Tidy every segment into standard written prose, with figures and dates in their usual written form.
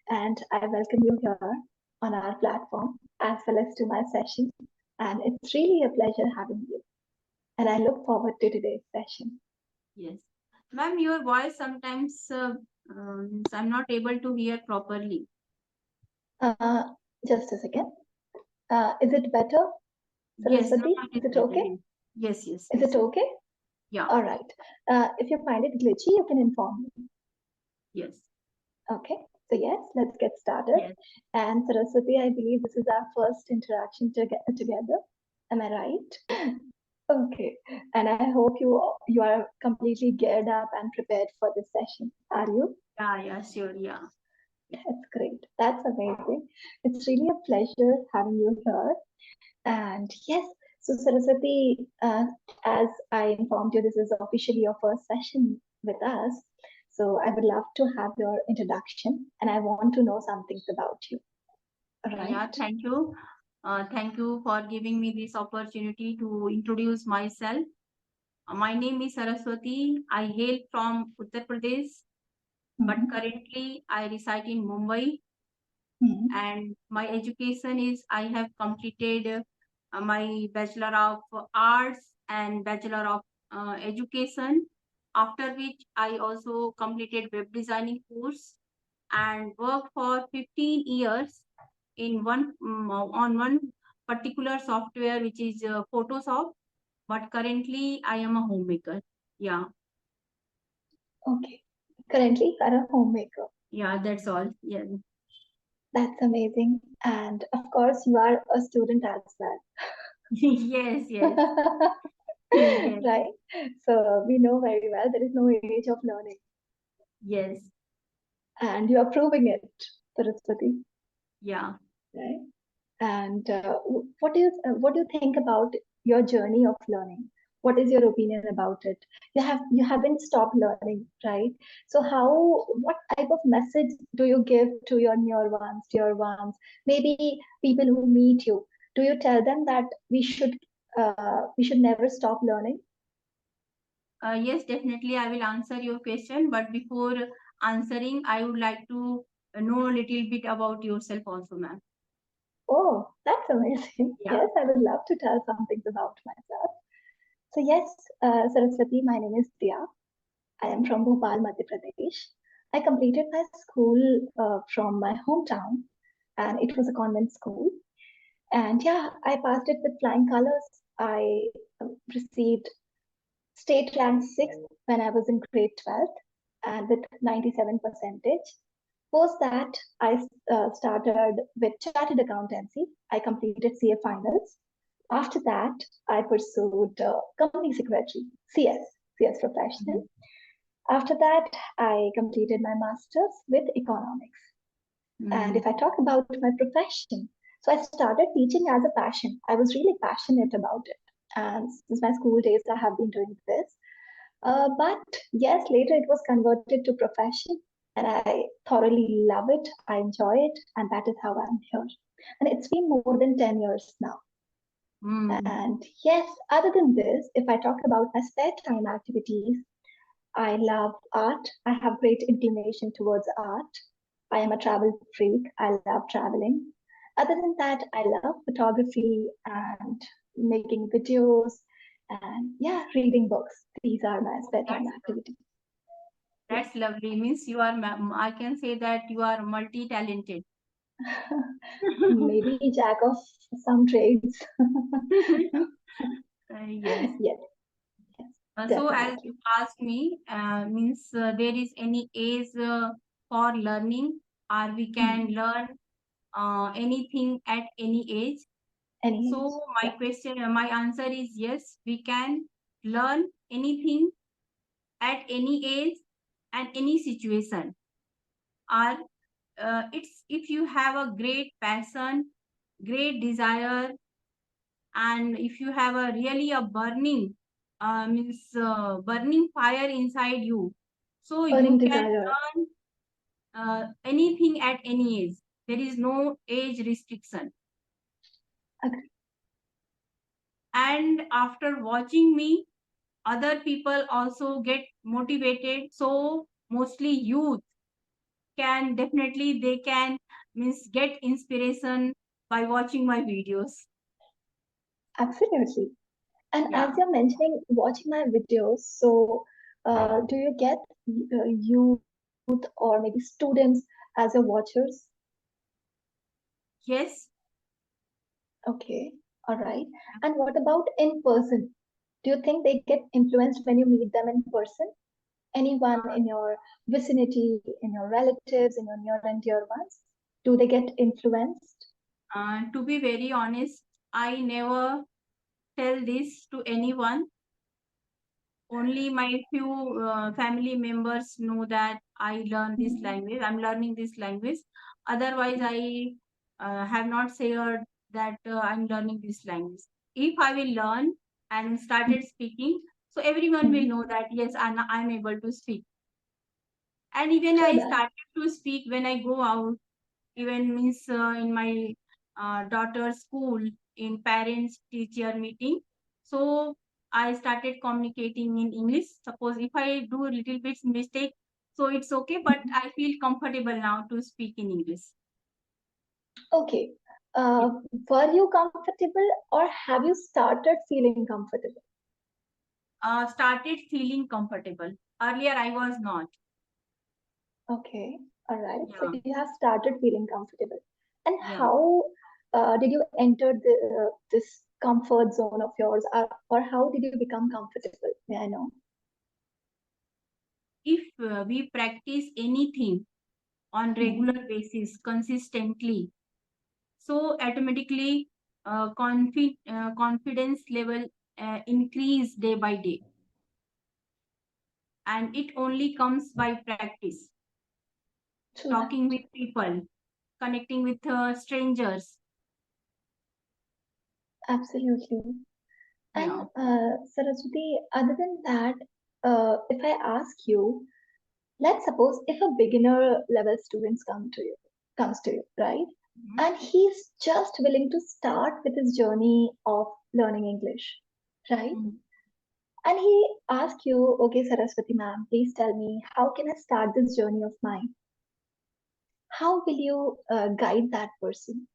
and I welcome you here on our platform as well as to my session. And it's really a pleasure having you. And I look forward to today's session. Yes. Ma'am, your voice sometimes I'm not able to hear properly. Uh, just a second. Is it better, Yes, now Saraswati? it Is is it better. okay? Yes, yes, Is yes. it okay? Yeah, All right. If you find it glitchy, you can inform me. yes, Okay. So yes, let's get started. yes, And Saraswati, I believe this is our first interaction together. Am I right? Okay, and I hope you are completely geared up and prepared for this session. Are you? yeah, sure, yeah. That's great. That's amazing. It's really a pleasure having you here. And yes, so Saraswati, as I informed you, this is officially your first session with us. So I would love to have your introduction, and I want to know some things about you. All Yeah, right. thank you. Thank you for giving me this opportunity to introduce myself. My name is Saraswati. I hail from Uttar Pradesh, but Mhm. currently I reside in Mumbai. Mhm. And my education is I have completed my Bachelor of Arts and Bachelor of Education, after which I also completed web designing course and worked for 15 years in on one particular software, which is Photoshop, but currently I am a homemaker. Yeah, Okay. Currently, you are a homemaker. yeah, that's all. Yeah. That's amazing. And of course, you are a student as well. Yes, yes. Yes, Right? So we know very well there is no age of learning, yes, and you are proving it, Saraswati. yeah. Right? And what do you think about your journey of learning? What is your opinion about it? You haven't stopped learning, right? So what type of message do you give to your dear ones, maybe people who meet you? Do you tell them that we should never stop learning? Yes, definitely. I will answer your question. But before answering, I would like to know a little bit about yourself also, ma'am. Oh, that's amazing. Yeah. Yes, I would love to tell some things about myself. So yes, Saraswati, my name is Dia. I am from Bhopal, Madhya Pradesh. I completed my school from my hometown, and it was a convent school. And yeah, I passed it with flying colors. I received state rank sixth when I was in grade 12th, and with 97 percentage. Post that, I started with chartered accountancy. I completed CA finals. After that, I pursued company secretary, CS professional. Mhm. After that, I completed my master's with economics. And Mm. if I talk about my profession, so I started teaching as a passion. I was really passionate about it. And since my school days, I have been doing this. But yes, later it was converted to profession, and I thoroughly love it. I enjoy it, and that is how I'm here. And it's been more than 10 years now. Mm. And yes, other than this, if I talk about my spare time activities, I love art. I have great inclination towards art. I am a travel freak. I love traveling. Other than that, I love photography and making videos and yeah, reading books. These are my spare time That's activities. Yes. that's lovely. Means you are, I can say that you are multi-talented. Maybe jack of some trades. Yes. Yes, yes, So as definitely. you asked me, means there is any age for learning, or we can Hmm. learn anything at any age. Any age. So my Yeah. question, my answer is yes, we can learn anything at any age and any situation. Or it's if you have a great passion, great desire, and if you have a really a burning, burning fire inside you, so Burning you can desire. learn anything at any age. There is no age restriction. Agree. And after watching me, other people also get motivated, so mostly youth can definitely they can means get inspiration by watching my videos. Absolutely. And Yeah. as you're mentioning, watching my videos, so do you get youth or maybe students as your watchers? Yes. Okay, all right. And what about in person? Do you think they get influenced when you meet them in person? Anyone in your vicinity, in your relatives, in your near and dear ones? Do they get influenced? To be very honest, I never tell this to anyone. Only my few family members know that I learn this Mhm. language. I'm learning this language. Otherwise, I have not said that I'm learning this language. If I will learn and started speaking, so everyone will know Mhm. that yes, I'm able to speak. And even True I that. started to speak when I go out, even means in my daughter's school in parents teacher meeting. So I started communicating in English. Suppose if I do a little bit mistake, so it's okay, but Mhm. I feel comfortable now to speak in English. Okay. Yeah. Uh, were you comfortable or have you started feeling comfortable? Started feeling comfortable. Earlier I was not. Okay. All right. So Yeah. you have started feeling comfortable. And Yeah. how did you enter this comfort zone of yours, or how did you become comfortable? May I know? If we practice anything on regular Mhm. basis consistently, so automatically confidence level increase day by day, and it only comes by practice, True that. talking with people, connecting with strangers. Absolutely. And Yeah. Saraswati, other than that, if I ask you, let's suppose if a beginner level student comes to you, right? Mhm. And he's just willing to start with his journey of learning English, right? Mhm. And he asks you, okay, Saraswati ma'am, please tell me, how can I start this journey of mine? How will you guide that person?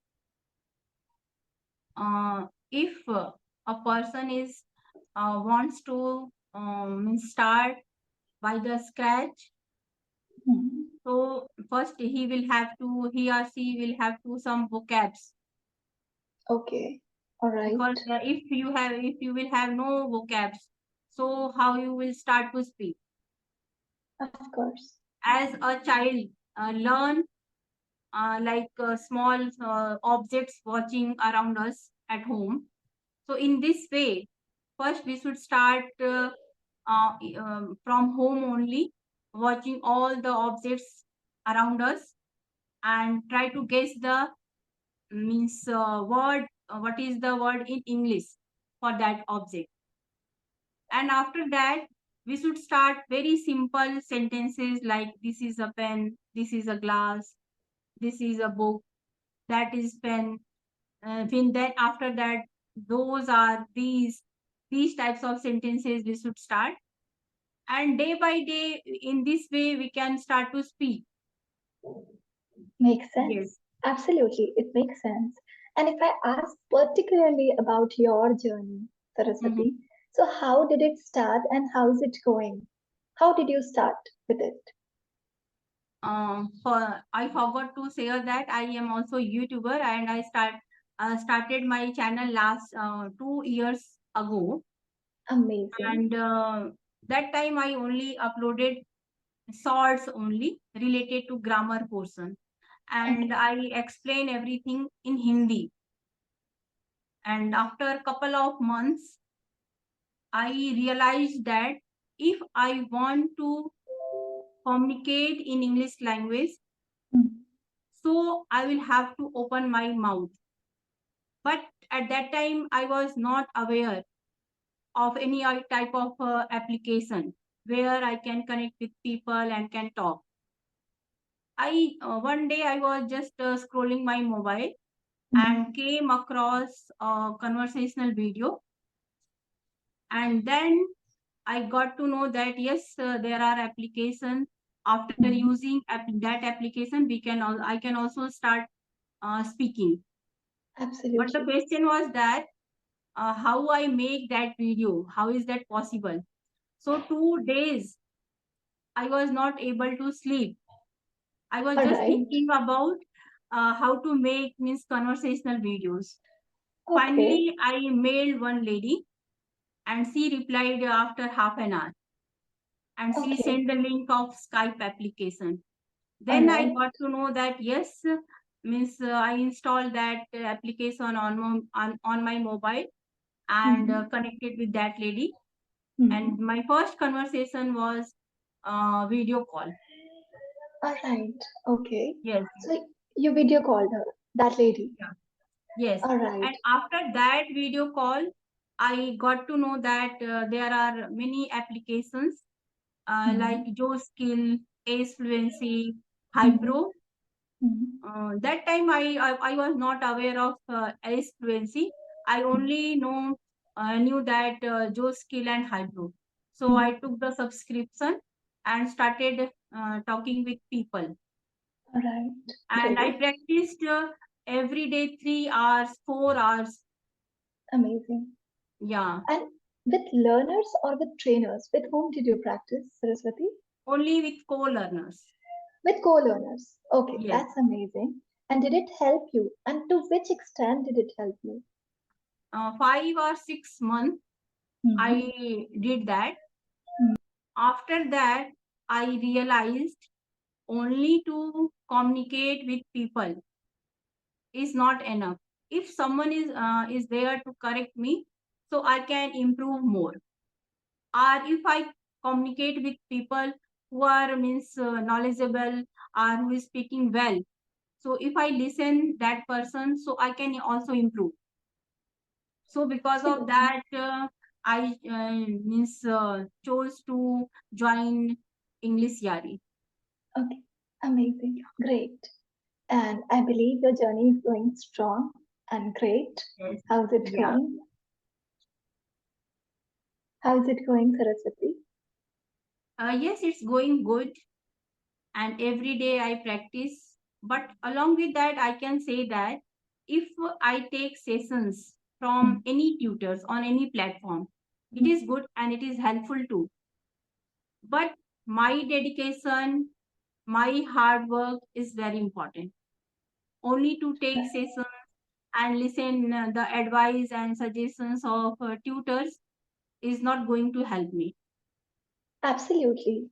If a person is wants to start by the scratch, Hmm. so first he or she will have to some vocabs, Okay, all right, because if you will have no vocabs, so how you will start to speak? of course. As a child learn like small objects watching around us at home. So in this way, first we should start from home only, watching all the objects around us and try to guess the word, what is the word in English for that object. And after that, we should start very simple sentences like this is a pen, this is a glass, this is a book, that is pen. Then after that, those are these types of sentences we should start. And day by day, in this way, we can start to speak. Makes Yes. sense. Absolutely, it makes sense. And if I ask particularly about your journey, Mhm. Saraswati, so how did it start and how's it going? How did you start with it? For I forgot to say that I am also YouTuber, and I started my channel last 2 years ago. Amazing. And that time I only uploaded shorts only related to grammar portion, and Okay. I explain everything in Hindi. And after a couple of months, I realized that if I want to communicate in English language, Mm. so I will have to open my mouth. But at that time, I was not aware of any type of application where I can connect with people and can talk. I One day I was just scrolling my mobile and Mhm. came across a conversational video, and then I got to know that yes, there are applications After using that application, I can also start speaking. Absolutely. But the question was that how I make that video, how is that possible? So 2 days I was not able to sleep. I was just thinking about how to make conversational videos. Okay. Finally, I mailed one lady and she replied after half an hour, and she sent the link of Skype application. Then I got to know that yes, I installed that application on my mobile and connected with that lady. And my first conversation was video call. All right. Okay. Yes. So you video called her, that lady. Yeah. Yes. All right. And after that video call, I got to know that there are many applications like Skill, Acefluency, Hybro. That time I was not aware of Acefluency. I only knew that Skill and Hybro. So I took the subscription and started talking with people. All right. And I practiced every day 3 hours, 4 hours. Amazing. Yeah. And with learners or with trainers, with whom did you practice, Saraswati? Only with co-learners. With co-learners. Okay, Yes. that's amazing. And did it help you? And to which extent did it help you? 5 or 6 months I did that. After that, I realized only to communicate with people is not enough. If someone is there to correct me, so I can improve more. Or if I communicate with people who are knowledgeable or who is speaking well, so if I listen that person, so I can also improve. So because of that, I chose to join English Yari. Okay, amazing, great. And I believe your journey is going strong and great. Yes. How's it going? How's it going, Saraswati? Yes, it's going good. And every day I practice. But along with that, I can say that if I take sessions from any tutors on any platform, it is good and it is helpful too. But my dedication, my hard work is very important. Only to take sessions and listen the advice and suggestions of tutors is not going to help me. Absolutely.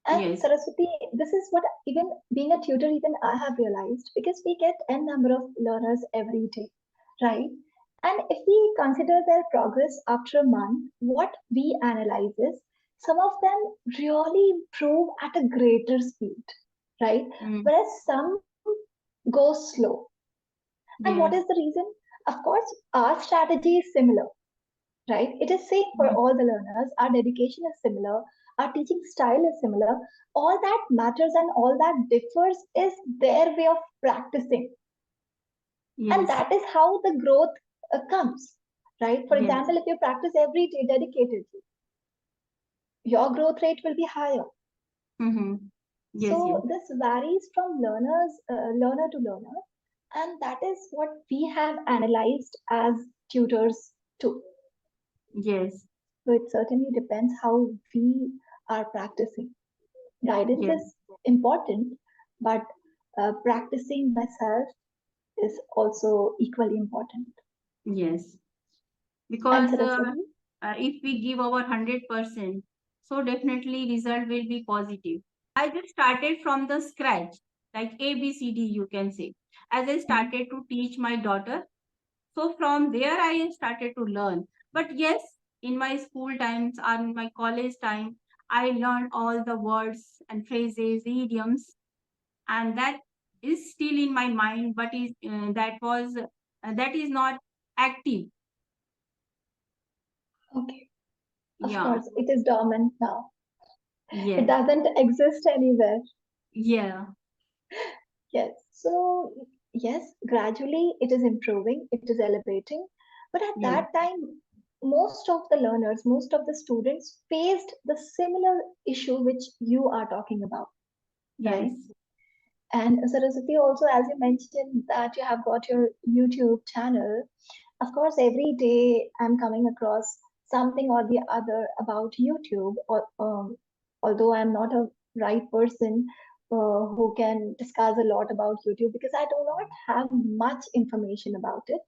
And Saraswati, this is what even being a tutor, even I have realized, because we get n number of learners every day, right? And if we consider their progress after a month, what we analyze is some of them really improve at a greater speed, right? Whereas some go slow. And what is the reason? Of course, our strategy is similar, right? It is same for all the learners. Our dedication is similar. Our teaching style is similar. All that matters and all that differs is their way of practicing. And that is how the growth comes, right? For example, if you practice every day dedicatedly, your growth rate will be higher. So this varies from learner to learner, and that is what we have analyzed as tutors too. Yes. So it certainly depends how we are practicing. Guidance is important, but practicing by self is also equally important. Yes. Because if we give our 100%, so definitely result will be positive. I just started from the scratch, like ABCD, you can say. As I started to teach my daughter, so from there I started to learn. But yes, in my school times or in my college time, I learned all the words and phrases, idioms, and that is still in my mind, but that is not active. Okay. Of course, it is dormant now. Yes. It doesn't exist anywhere. Yeah. Yes. So, yes, gradually it is improving, it is elevating. But at that time, most of the learners, most of the students faced the similar issue which you are talking about, right? Yes. And Saraswati, also, as you mentioned that you have got your YouTube channel, of course, every day I'm coming across something or the other about YouTube, or, although I'm not a right person who can discuss a lot about YouTube because I do not have much information about it,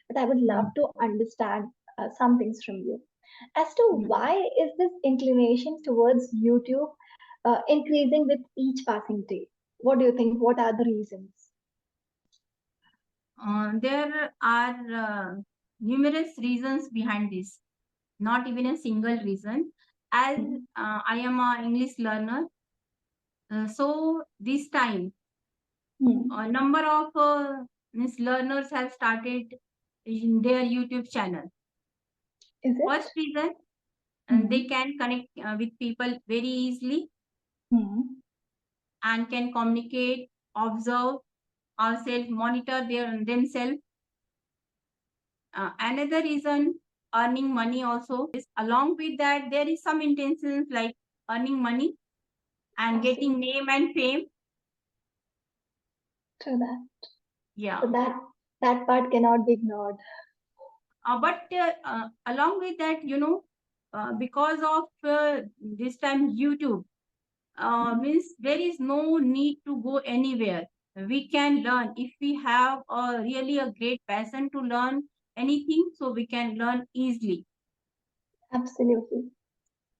but I would love Mm. to understand some things from you as to Mm. why is this inclination towards YouTube increasing with each passing day? What do you think? What are the reasons? There are numerous reasons behind this, not even a single reason. As Mm, I am an English learner, so this time mm. a number of means learners have started in their YouTube channel. Is it? First reason, they Mm, can connect with people very easily mm. and can communicate, observe ourselves, monitor themselves. Another reason, earning money also is along with that there is some intentions like earning money and getting Absolutely. name and fame. True that. Yeah. So that part cannot be ignored. But along with that, because of this time YouTube Mm. means there is no need to go anywhere. We can learn if we have really a great passion to learn anything, so we can learn easily. Absolutely.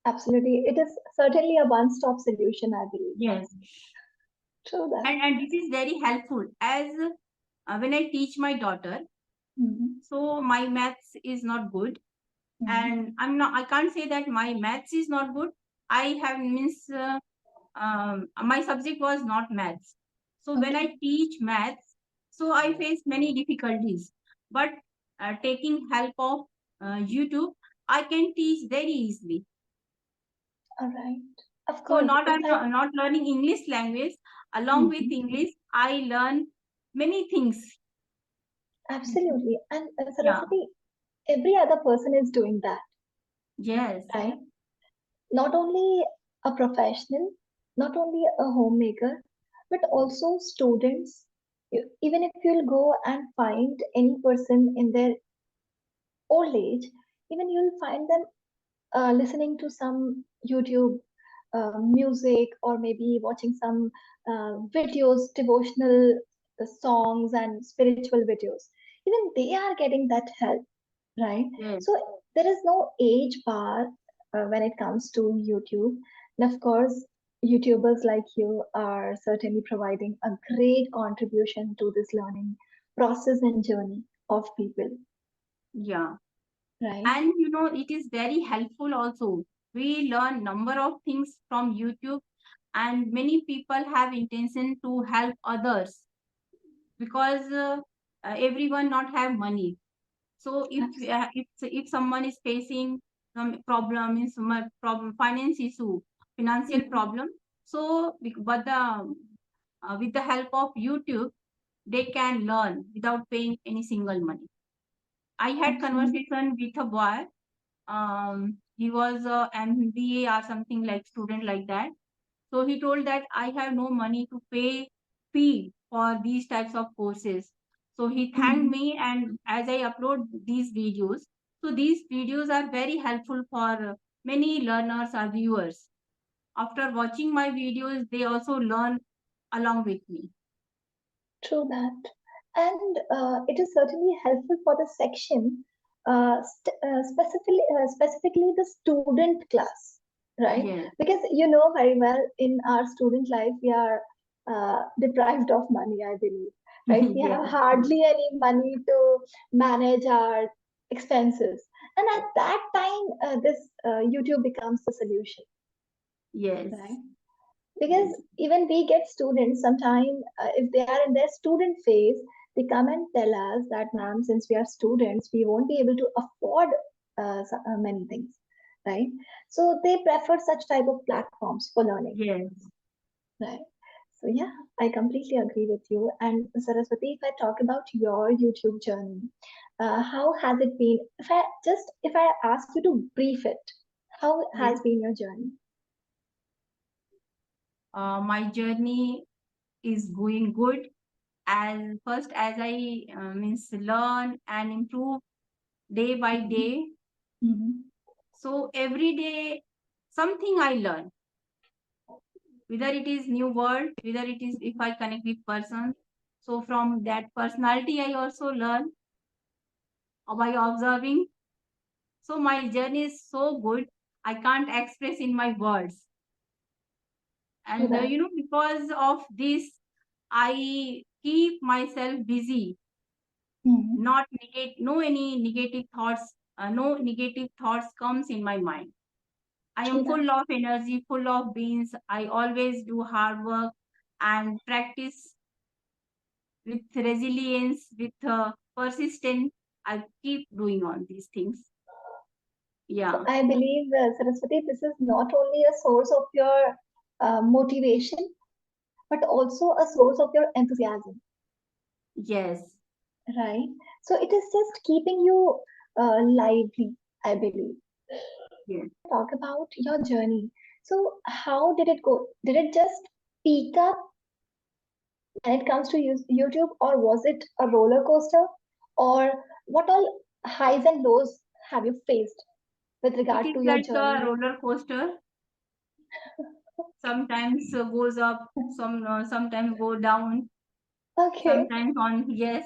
Absolutely. It is certainly a one-stop solution, I believe. Yes. True that. And this is very helpful as when I teach my daughter, Mm, so my maths is not good, mm. and I can't say that my maths is not good. I have means my subject was not maths. So when I Okay. teach maths, so I face many difficulties. But taking help of YouTube, I can teach very easily. All right. Of So course. In fact, I'm not learning English language. Along with mhm. English, I learn many things. Absolutely. And Yeah. Saraswati, every other person is doing that, Yes. right? Not only a professional, not only a homemaker, but also students. Even if you'll go and find any person in their old age, even you'll find them listening to some YouTube music or maybe watching some videos, devotional songs and spiritual videos. Even they are getting that help, right? Yes. So there is no age bar when it comes to YouTube. And of course, YouTubers like you are certainly providing a great contribution to this learning process and journey of people, Yeah. right? And it is very helpful also. We learn number of things from YouTube, and many people have intention to help others because everyone not have money. So Abs- if someone is facing some problem, in some problem, finance issue, financial Mhm. problem, so but the with the help of YouTube, they can learn without paying any single money. I had Absolutely. conversation with a boy. He was a MBA or something like student like that. So he told that I have no money to pay fee for these types of courses. So he thanked Mhm. me, and as I upload these videos, so these videos are very helpful for many learners or viewers. After watching my videos, they also learn along with me. True that. And it is certainly helpful for the section, specifically the student class, right? Yes. Because you know very well in our student life, we are deprived of money, I believe, right? We Yes. have hardly any money to manage our expenses. And at that time, this YouTube becomes the solution, Yes. right? Because Yes. even we get students sometime if they are in their student phase, they come and tell us that, ma'am, since we are students we won't be able to afford many things, right? So they prefer such type of platforms for learning, Yes. right? So yeah, I completely agree with you. And Saraswati, if I talk about your YouTube journey, how has it been? If I ask you to brief it, how Yes. has been your journey? My journey is going good. As first, as I learn and improve day by day. Mm-hmm. So every day, something I learn. Whether it is new word, whether it is if I connect with persons. So from that personality, I also learn by observing. So my journey is so good, I can't express in my words. And That. because of this, I keep myself busy, Mm-hmm. not no any negative thoughts, no negative thoughts comes in my mind. I True am that. full of energy, full of beans. I always do hard work and practice with resilience, with persistence. I keep doing all these things. So Yeah. I believe, Saraswati, this is not only a source of your motivation, but also a source of your enthusiasm, Yes. right? So it is just keeping you lively, I believe. Yes. Talk about your journey. So how did it go? Did it just peak up when it comes to YouTube, or was it a roller coaster? Or what all highs and lows have you faced with It regard is to your like a journey? roller coaster. Sometimes goes up, sometimes go down, Okay, sometimes on. Yes.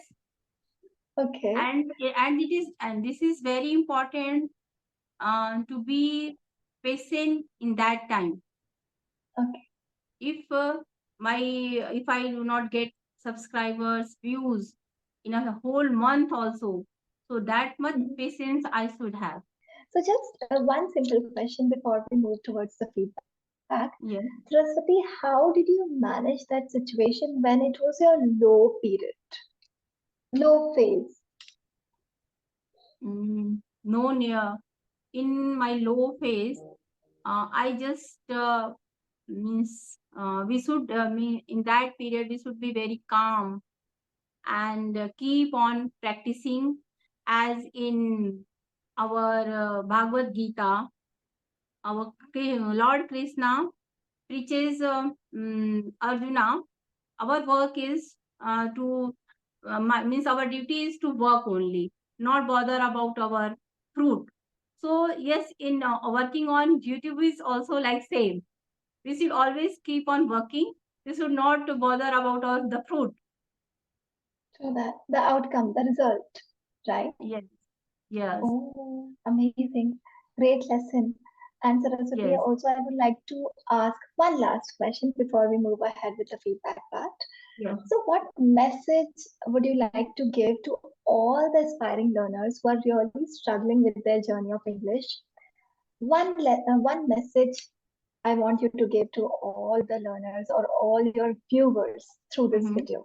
okay, And this is very important to be patient in that time. okay. If if I do not get subscribers, views in a whole month also, so that much Mhm. patience I should have. So just one simple question before we move towards the feedback. Yes. Saraswati, how did you manage that situation when it was your low period, low phase? No near in my low phase, I just we should in that period we should be very calm and keep on practicing, as in our Bhagavad Gita, our Lord Krishna preaches Arjuna, our work is means our duty is to work only, not bother about our fruit. So yes, in working on YouTube is also like same. We should always keep on working. We should not bother about the fruit. So that the outcome, the result, right? Yes, yes, Oh, amazing. Great lesson. And Saraswati, yes. also, I would like to ask one last question before we move ahead with the feedback part. Yes. So, what message would you like to give to all the aspiring learners who are really struggling with their journey of English? One message I want you to give to all the learners or all your viewers through this Mm-hmm. video.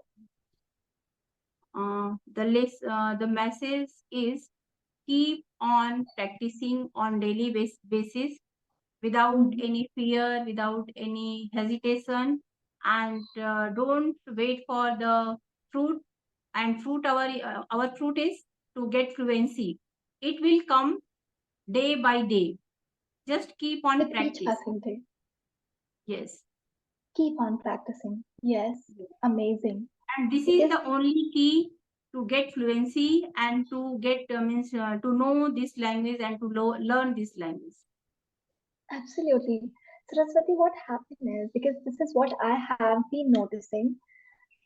The message is keep on practicing on daily basis without Mhm. any fear, without any hesitation, and don't wait for the fruit. And our fruit is to get fluency. It will come day by day. Just keep on With each practice. passing day, Yes. keep on practicing. Yes, amazing. And this is Because the only key to get fluency and to get to know this language and to learn this language. absolutely. Saraswati, what happened is because this is what I have been noticing.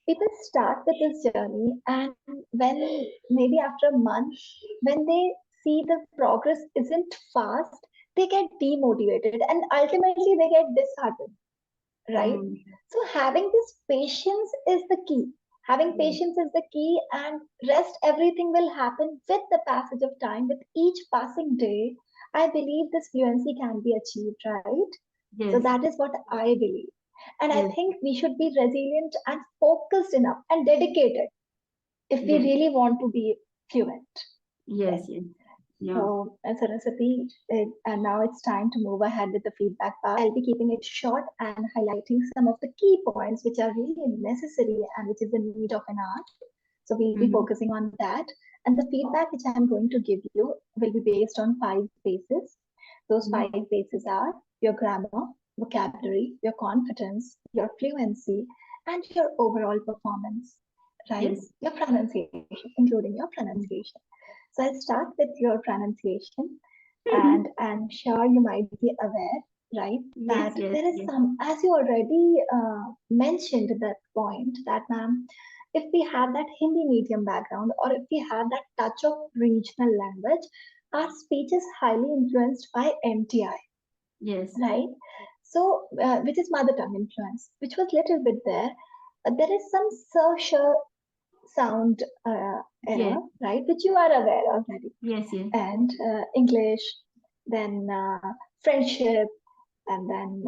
People start with this journey, and when maybe after a month, when they see the progress isn't fast, they get demotivated and ultimately they get disheartened, right? Mm. So having this patience is the key. Having Yes. patience is the key, and rest everything will happen with the passage of time. With each passing day, I believe this fluency can be achieved, right? So Yes. that is what I believe. And I Yes. think we should be resilient and focused enough and dedicated if we Yes. really want to be fluent. Yes. Yes. Yes. Yeah. So, Saraswati, and now it's time to move ahead with the feedback part. I'll be keeping it short and highlighting some of the key points which are really necessary and which is the need of an art. So we'll be Mm-hmm. focusing on that. And the feedback which I'm going to give you will be based on 5 phases. Those 5 phases are your grammar, vocabulary, your confidence, your fluency, and your overall performance, right? Yes. Your pronunciation, including your pronunciation. So I'll start with your pronunciation, and I'm sure you might be aware, right, that there is some, as you already mentioned that point, that ma'am, if we have that Hindi medium background or if we have that touch of regional language, our speech is highly influenced by MTI. Yes. Right. So, which is mother tongue influence, which was little bit there. There is some social sound error, right, which you are aware already. Yes. Yes. And English, then friendship, and then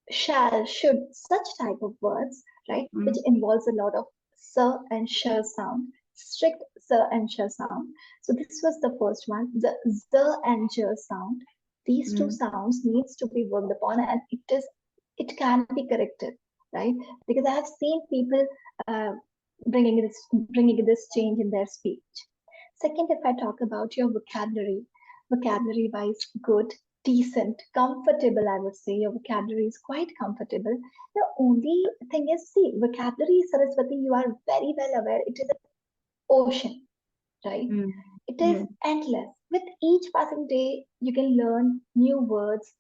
shall, should, such type of words, right, which involves a lot of sir and sure sound, strict sir and sure sound. So this was the first one, the and sure sound. These two sounds needs to be worked upon, and it can be corrected, right? Because I have seen people uh, bringing this change in their speech. Second, if I talk about your vocabulary wise, good, decent, comfortable, I would say your vocabulary is quite comfortable. The only thing is, see, vocabulary, Saraswati, you are very well aware, it is an ocean, right? It is endless. With each passing day, you can learn new words,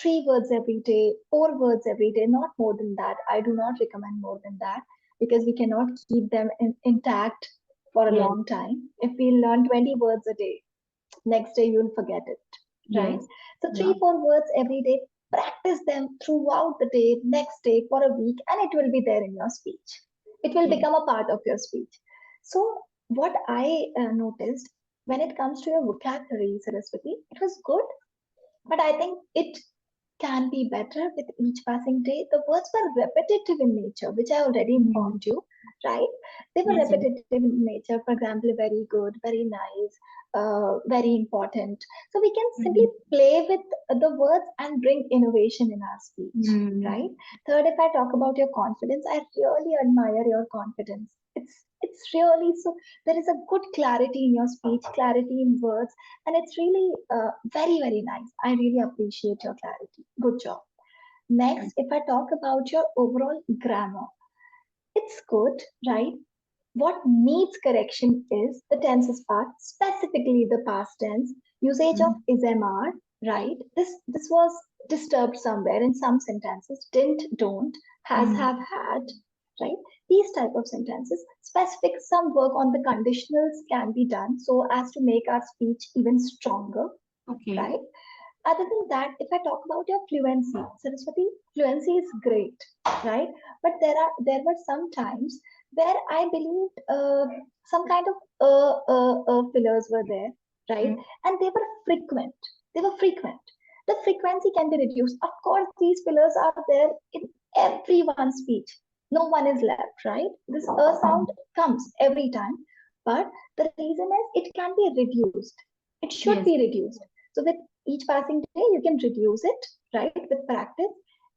3 words every day, 4 words every day, not more than that. I do not recommend more than that because we cannot keep them intact for a long time. If we learn 20 words a day, next day you'll forget it, right? So 3-4 words every day, practice them throughout the day, next day, for a week, and it will be there in your speech. It will become a part of your speech. So what I noticed when it comes to your vocabulary, Saraswati, it was good, but I think it can be better with each passing day. The words were repetitive in nature, which I already informed you, right? They were repetitive in nature. For example, very good, very nice, very important. So we can simply play with the words and bring innovation in our speech, right? Third, if I talk about your confidence, I really admire your confidence. It's really so, there is a good clarity in your speech, clarity in words, and it's really very, very nice. I really appreciate your clarity. Good job. Next, if I talk about your overall grammar, it's good, right? What needs correction is the tenses part, specifically the past tense, usage of is, am, are, right? This was disturbed somewhere in some sentences. Didn't, don't, has, have, had, right? These type of sentences, specific, some work on the conditionals can be done so as to make our speech even stronger, right? Other than that, if I talk about your fluency, Saraswati, fluency is great, right? But there were some times where I believed some kind of fillers were there, right? And they were frequent. They were frequent. The frequency can be reduced. Of course, these fillers are there in everyone's speech. No one is left, right? This sound comes every time, but the reason is it can be reduced. It should be reduced. So with each passing day, you can reduce it, right, with practice.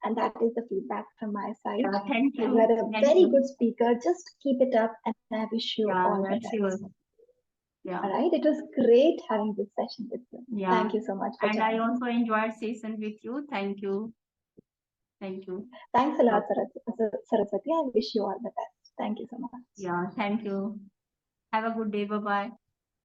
And that is the feedback from my side. Thank you. You are a very good speaker. Just keep it up, and I wish you all the best. All right. It was great having this session with you. Thank you so much for And joining. I also enjoyed session with you. Thank you. Thanks a lot, Saraswati. I wish you all the best. Thank you so much. Thank you. Have a good day. Bye-bye.